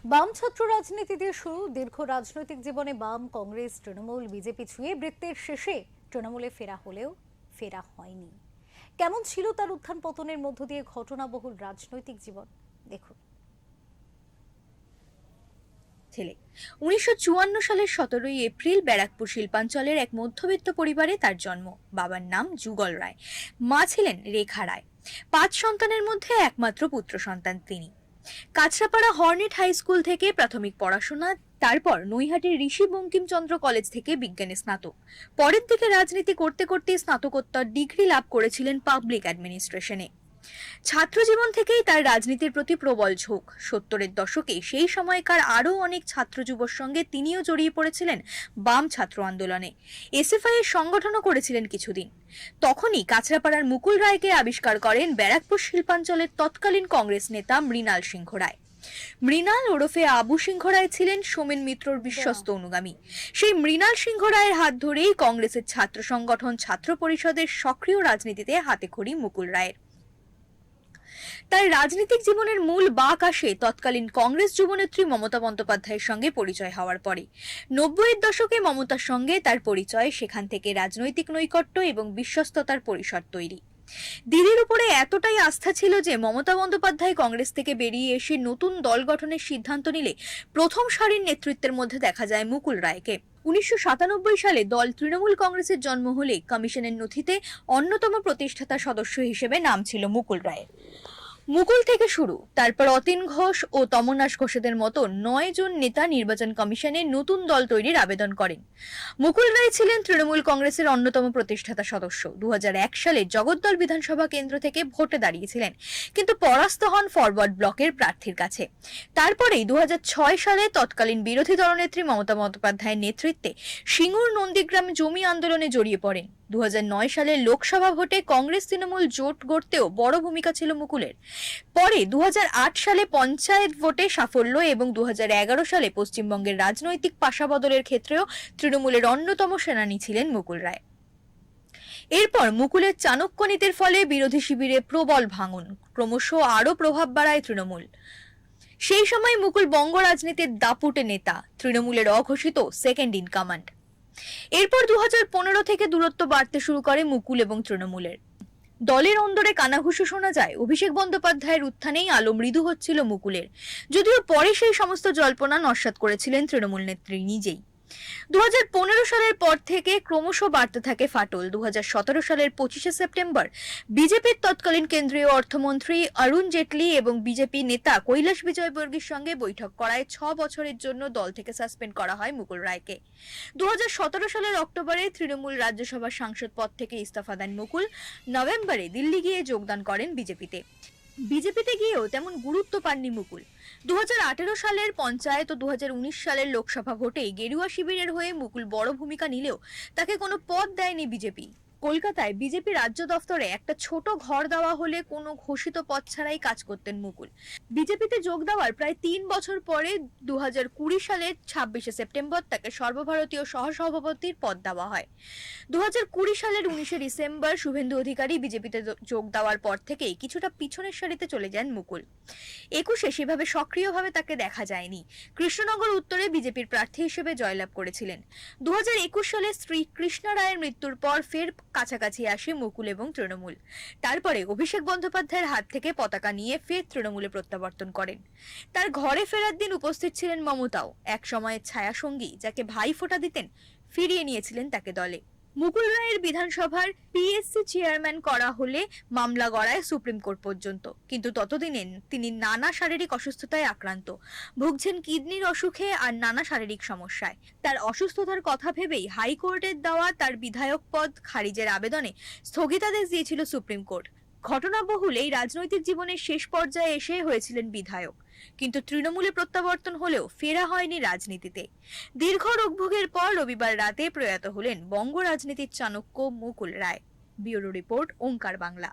বাম ছাত্র রাজনীতি দিয়ে শুরু দীর্ঘ রাজনৈতিক জীবনে বাম, কংগ্রেস, তৃণমূল, বিজেপি ছুঁয়ে বৃত্তের শেষে তৃণমূলে ফেরা হলেও ফেরা হয়নি। কেমন ছিল তার উত্থান পতনের মধ্য দিয়ে ঘটনাবহুল রাজনৈতিক জীবন দেখুন। ছেলে 1954 সালের 17ই এপ্রিল ব্যারাকপুর শিল্পাঞ্চলের এক মধ্যবিত্ত পরিবারে তার জন্ম। বাবার নাম যুগল রায়, মা ছিলেন রেখা রায়। 5 সন্তানের মধ্যে একমাত্র পুত্র সন্তান তিনি। কাছড়াপাড়া হর্নেট হাই স্কুল থেকে প্রাথমিক পড়াশোনা, তারপর নৈহাটির ঋষি বঙ্কিমচন্দ্র কলেজ থেকে বিজ্ঞানে স্নাতক। পরের দিকে রাজনীতি করতে করতে স্নাতকোত্তর ডিগ্রি লাভ করেছিলেন পাবলিক অ্যাডমিনিস্ট্রেশনে। ছাত্র জীবন থেকেই তার রাজনীতির প্রতি প্রবল ঝোঁক। 70-এর দশকে সেই সময়কার আরও অনেক ছাত্র যুবর সঙ্গে তিনিও জড়িয়ে পড়েছিলেন বাম ছাত্র আন্দোলনে। এসএফআই এর সংগঠনও করেছিলেন কিছুদিন। তখনই কাছড়াপাড়ার মুকুল রায়কে আবিষ্কার করেন ব্যারাকপুর শিল্পাঞ্চলের তৎকালীন কংগ্রেস নেতা মৃণাল সিংহ রায়। মৃণাল ওরফে আবু সিংহ রায় ছিলেন সোমেন মিত্রর বিশ্বস্ত অনুগামী। সেই মৃণাল সিংহ রায়ের হাত ধরেই কংগ্রেসের ছাত্র সংগঠন ছাত্র পরিষদের সক্রিয় রাজনীতিতে হাতেখড়ি মুকুল রায়ের। তার রাজনৈতিক জীবনের মূল বাঁক আসে তৎকালীন কংগ্রেস যুবনেত্রী মমতা বন্দ্যোপাধ্যায়ের সঙ্গে পরিচয় হওয়ার পরে। 90-এর দশকে মমতার সঙ্গে তার পরিচয়, সেখান থেকে রাজনৈতিক নৈকট্য এবং বিশ্বস্ততার পরিসর তৈরি। দিদির উপরে এতটাই আস্থা ছিল যে মমতা বন্দ্যোপাধ্যায় কংগ্রেস থেকে বেরিয়ে এসে নতুন দল গঠনের সিদ্ধান্ত নিলে প্রথম সারির নেতৃত্বের মধ্যে দেখা যায় মুকুল রায়কে। 1997 সালে দল তৃণমূল কংগ্রেসের জন্ম হলে কমিশনের নথিতে অন্যতম প্রতিষ্ঠাতা সদস্য হিসেবে নাম ছিল মুকুল রায়ের। মুকুল থেকে শুরু, তারপর অতীন ঘোষ ও তমনাশ ঘোষেদের মতো 9 জন নেতা নির্বাচন কমিশনে নতুন দল তৈরির আবেদন করেন। মুকুল রায় ছিলেন তৃণমূল কংগ্রেসের অন্যতম প্রতিষ্ঠাতা সদস্য। 2001 সালে জগদ্দল বিধানসভা কেন্দ্র থেকে ভোটে দাঁড়িয়েছিলেন, কিন্তু পরাস্ত হন ফরওয়ার্ড ব্লকের প্রার্থীর কাছে। তারপরেই 2006 সালে তৎকালীন বিরোধী দলনেত্রী মমতা বন্দ্যোপাধ্যায়ের নেতৃত্বে সিঙ্গুর নন্দীগ্রাম জমি আন্দোলনে জড়িয়ে পড়েন। 2009 সালের লোকসভা ভোটে কংগ্রেস তৃণমূল জোট গড়তেও বড় ভূমিকা ছিল মুকুলের। পরে 2008 সালে পঞ্চায়েত ভোটে সাফল্য এবং 2011 সালে পশ্চিমবঙ্গের রাজনৈতিক পাশাবদলের ক্ষেত্রেও তৃণমূলের অন্যতম সেনানী ছিলেন মুকুল রায়। এরপর মুকুলের চাণক্য নীতির ফলে বিরোধী শিবিরে প্রবল ভাঙন, ক্রমশ আরও প্রভাব বাড়ায় তৃণমূল। সেই সময় মুকুল বঙ্গ রাজনীতির দাপুটে নেতা, তৃণমূলের অঘোষিত সেকেন্ড ইন কমান্ড। এরপর 2015 থেকে দূরত্ব বাড়তে শুরু করে মুকুল এবং তৃণমূলের। দলের অন্দরে কানাঘুষো শোনা যায়। অভিষেক বন্দ্যোপাধ্যায়ের উত্থানেই আলো মৃদু হচ্ছিল মুকুলের, যদিও পরে সেই সমস্ত জল্পনা নস্যাৎ করেছিলেন তৃণমূল নেত্রী নিজেই। 2015 সালের পর থেকে ক্রমশ বাড়তে থাকে ফাটল। 2017 সালের 25শে সেপ্টেম্বর বিজেপির তৎকালীন কেন্দ্রীয় অর্থমন্ত্রী অরুণ জেটলি এবং বিজেপি নেতা কৈলাস বিজয়বর্গীর সঙ্গে বৈঠক করায় 6 বছরের জন্য দল থেকে সাসপেন্ড করা হয় মুকুল রায়কে। 2017 সালের অক্টোবরে তৃণমূল রাজ্যসভার সাংসদ পদ থেকে ইস্তফা দেন মুকুল। নভেম্বরে দিল্লি গিয়ে যোগদান করেন বিজেপিতে। বিজেপিতে গিয়েও তেমন গুরুত্ব পাননি মুকুল। 2018 সালের পঞ্চায়েত ও 2019 সালের লোকসভা ভোটে গেরুয়া শিবিরের হয়ে মুকুল বড় ভূমিকা নিলেও তাকে কোনো পদ দেয়নি বিজেপি। কলকাতায় বিজেপি রাজ্য দফতরে একটা ছোট ঘর দেওয়া হলে কোনো ঘোষিত পদ ছাড়াই কাজ করতেন মুকুল। বিজেপিতে যোগ দেওয়ার প্রায় 3 বছর পরে 2020 সালের 26শে সেপ্টেম্বর তাকে সর্বভারতীয় সহসভাপতির পদ দেওয়া হয়। 2020 সালের 19শে ডিসেম্বর শুভেন্দু অধিকারী বিজেপিতে যোগ দেওয়ার পর থেকেই কিছুটা পিছনের সারিতে চলে যান মুকুল। 21শে সেভাবে সক্রিয়ভাবে তাকে দেখা যায়নি। কৃষ্ণনগর উত্তরে বিজেপির প্রার্থী হিসেবে জয়লাভ করেছিলেন। 2021 সালে শ্রী কৃষ্ণা রায়ের মৃত্যুর পর ফের কাছাকাছি আসে মুকুল এবং তৃণমূল। তারপরে অভিষেক বন্দ্যোপাধ্যায়ের হাত থেকে পতাকা নিয়ে ফের তৃণমূলে প্রত্যাবর্তন করেন। তার ঘরে ফেরার দিন উপস্থিত ছিলেন মমতাও। এক সময়ের ছায়াসঙ্গী যাকে ভাই ফোঁটা দিতেন, ফিরিয়ে নিয়েছিলেন তাকে দলে। মুকুল রায়ের বিধানসভার পিএসসি চেয়ারম্যান করা হলে মামলা গড়ায় সুপ্রিম কোর্ট পর্যন্ত, কিন্তু ততদিনে তিনি নানা শারীরিক অসুস্থতায় আক্রান্ত, ভুগছেন কিডনির অসুখে আর নানা শারীরিক সমস্যায়। তার অসুস্থতার কথা ভেবেই হাইকোর্টের দেওয়া তার বিধায়ক পদ খারিজের আবেদনে স্থগিতাদেশ দিয়েছিল সুপ্রিম কোর্ট। ঘটনাবহুল এই রাজনৈতিক জীবনের শেষ পর্যায়ে এসে হয়েছিলেন বিধায়ক, কিন্তু তৃণমূলে প্রত্যাবর্তন হলেও ফেরা হয়নি রাজনীতিতে। দীর্ঘ রোগভোগের পর রবিবার রাতে প্রয়াত হলেন বঙ্গ রাজনীতির চাণক্য মুকুল রায়। ব্যুরো রিপোর্ট, ওঙ্কার বাংলা।